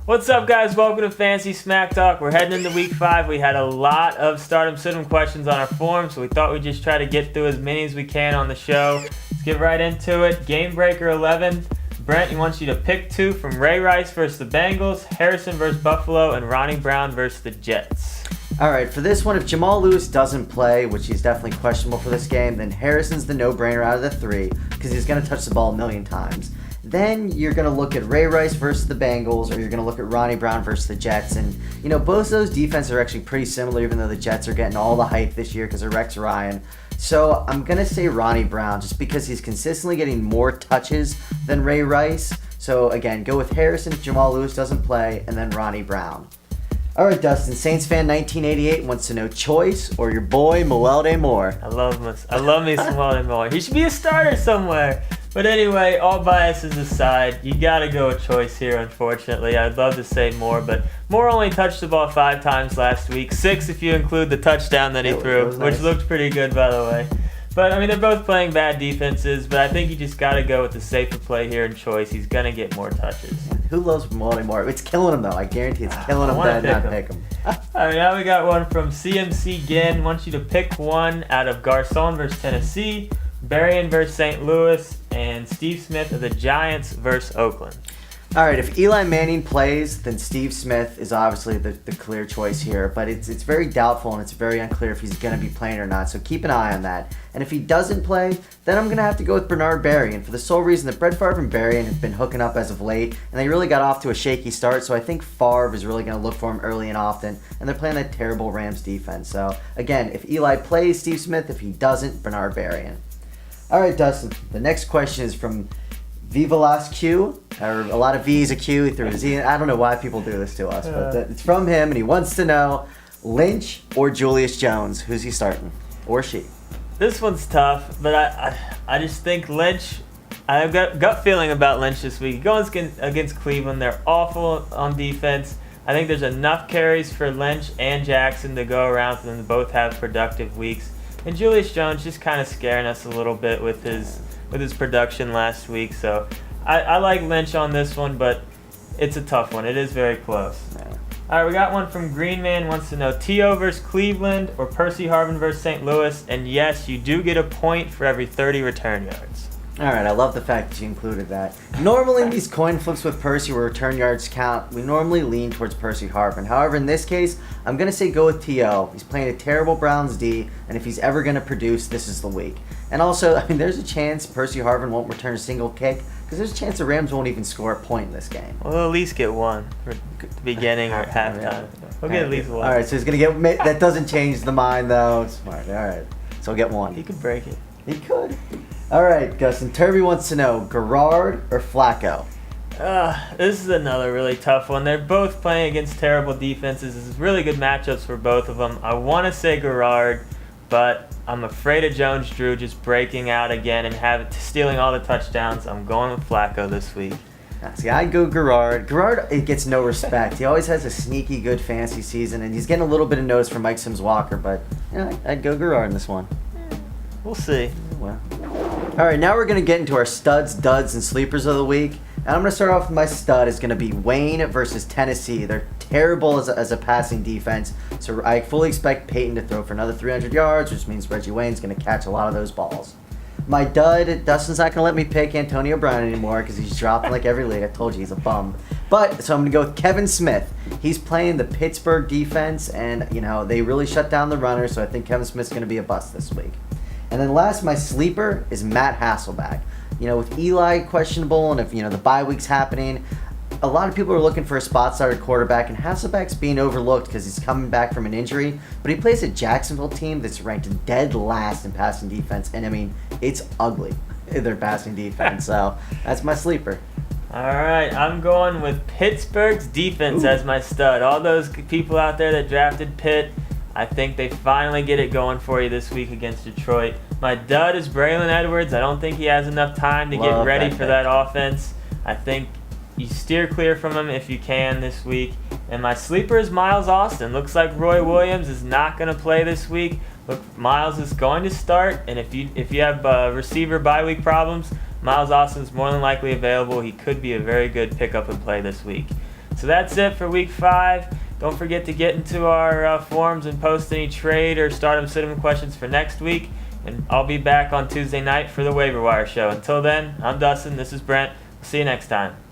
What's up, guys? Welcome to Fantasy Smack Talk. We're heading into week 5. We had a lot of stardom Sid'em questions on our forum, so we thought we'd just try to get through as many as we can on the show. Let's get right into it. Game Breaker 11. Brent, he wants you to pick 2 from Ray Rice versus the Bengals, Harrison versus Buffalo, and Ronnie Brown versus the Jets. All right, for this one, if Jamal Lewis doesn't play, which he's definitely questionable for this game, then Harrison's the no-brainer out of the 3 because he's going to touch the ball a million times. Then you're going to look at Ray Rice versus the Bengals, or you're going to look at Ronnie Brown versus the Jets. And, both of those defenses are actually pretty similar, even though the Jets are getting all the hype this year because of Rex Ryan. So I'm going to say Ronnie Brown just because he's consistently getting more touches than Ray Rice. So, again, go with Harrison if Jamal Lewis doesn't play, and then Ronnie Brown. All right, Dustin, Saints fan 1988 wants to know choice or your boy Mewelde Moore. I love me some Mewelde Moore. He should be a starter somewhere. But anyway, all biases aside, you got to go with choice here, unfortunately. I'd love to say Moore, but Moore only touched the ball 5 times last week. 6 if you include the touchdown that he threw, nice. Which looked pretty good, by the way. But, they're both playing bad defenses, but I think you just got to go with the safer play here in choice. He's going to get more touches. Who loves Mewelde Moore? It's killing him, though. I guarantee it's killing him to not pick him. All right, now we got one from CMC Ginn. Wants you to pick one out of Garcon versus Tennessee, Berrien versus St. Louis, and Steve Smith of the Giants versus Oakland. All right, if Eli Manning plays, then Steve Smith is obviously the clear choice here, but it's very doubtful and it's very unclear if he's going to be playing or not, so keep an eye on that. And if he doesn't play, then I'm going to have to go with Bernard Berrien for the sole reason that Brett Favre and Berrien have been hooking up as of late, and they really got off to a shaky start, so I think Favre is really going to look for him early and often, and they're playing that terrible Rams defense. So, again, if Eli plays, Steve Smith. If he doesn't, Bernard Berrien. All right, Dustin, the next question is from Viva Las Q, or a lot of V's a Q through a Z. I don't know why people do this to us, but it's from him, and he wants to know Lynch or Julius Jones. Who's he starting? Or she? This one's tough, but I just think Lynch, I've got gut feeling about Lynch this week. Going against Cleveland, they're awful on defense. I think there's enough carries for Lynch and Jackson to go around for them to both have productive weeks. And Julius Jones just kind of scaring us a little bit with his production last week. So I like Lynch on this one, but it's a tough one. It is very close. Yeah. All right, we got one from Green Man. Wants to know T.O. versus Cleveland or Percy Harvin versus St. Louis. And yes, you do get a point for every 30 return yards. All right, I love the fact that you included that. Normally in these coin flips with Percy where return yards count, we normally lean towards Percy Harvin. However, in this case, I'm going to say go with T.O. He's playing a terrible Browns D, and if he's ever going to produce, this is the week. And also, there's a chance Percy Harvin won't return a single kick, because there's a chance the Rams won't even score a point in this game. Well, they'll at least get one for the beginning or halftime. We'll get at least one. All right, so he's going to get... That doesn't change the mind, though. Smart. All right. So he'll get one. He could break it. He could. All right, Gus, and Turby wants to know, Garrard or Flacco? This is another really tough one. They're both playing against terrible defenses. This is really good matchups for both of them. I want to say Garrard, but I'm afraid of Jones-Drew just breaking out again and stealing all the touchdowns. I'm going with Flacco this week. See, I'd go Garrard. Garrard, it gets no respect. He always has a sneaky good fantasy season, and he's getting a little bit of notice from Mike Sims-Walker, but I'd go Garrard in this one. We'll see. Well. All right, now we're going to get into our studs, duds, and sleepers of the week. And I'm going to start off with my stud is going to be Wayne versus Tennessee. They're terrible as a passing defense, so I fully expect Peyton to throw for another 300 yards, which means Reggie Wayne's going to catch a lot of those balls. My dud, Dustin's not going to let me pick Antonio Brown anymore because he's dropping like every league. I told you he's a bum. So I'm going to go with Kevin Smith. He's playing the Pittsburgh defense, and, they really shut down the runner, so I think Kevin Smith's going to be a bust this week. And then last, my sleeper is Matt Hasselbeck. With Eli questionable and if, the bye week's happening, a lot of people are looking for a spot starter quarterback, and Hasselbeck's being overlooked because he's coming back from an injury, but he plays a Jacksonville team that's ranked dead last in passing defense, and it's ugly, their passing defense, so that's my sleeper. All right, I'm going with Pittsburgh's defense as my stud. All those people out there that drafted Pitt, I think they finally get it going for you this week against Detroit. My dud is Braylon Edwards. I don't think he has enough time to get ready for that offense. I think you steer clear from him if you can this week. And my sleeper is Miles Austin. Looks like Roy Williams is not going to play this week. Look, Miles is going to start, and if you have receiver bye week problems, Miles Austin is more than likely available. He could be a very good pickup and play this week. So that's it for week 5. Don't forget to get into our forums and post any trade or stardom cinnamon questions for next week. And I'll be back on Tuesday night for the Waiver Wire Show. Until then, I'm Dustin. This is Brent. See you next time.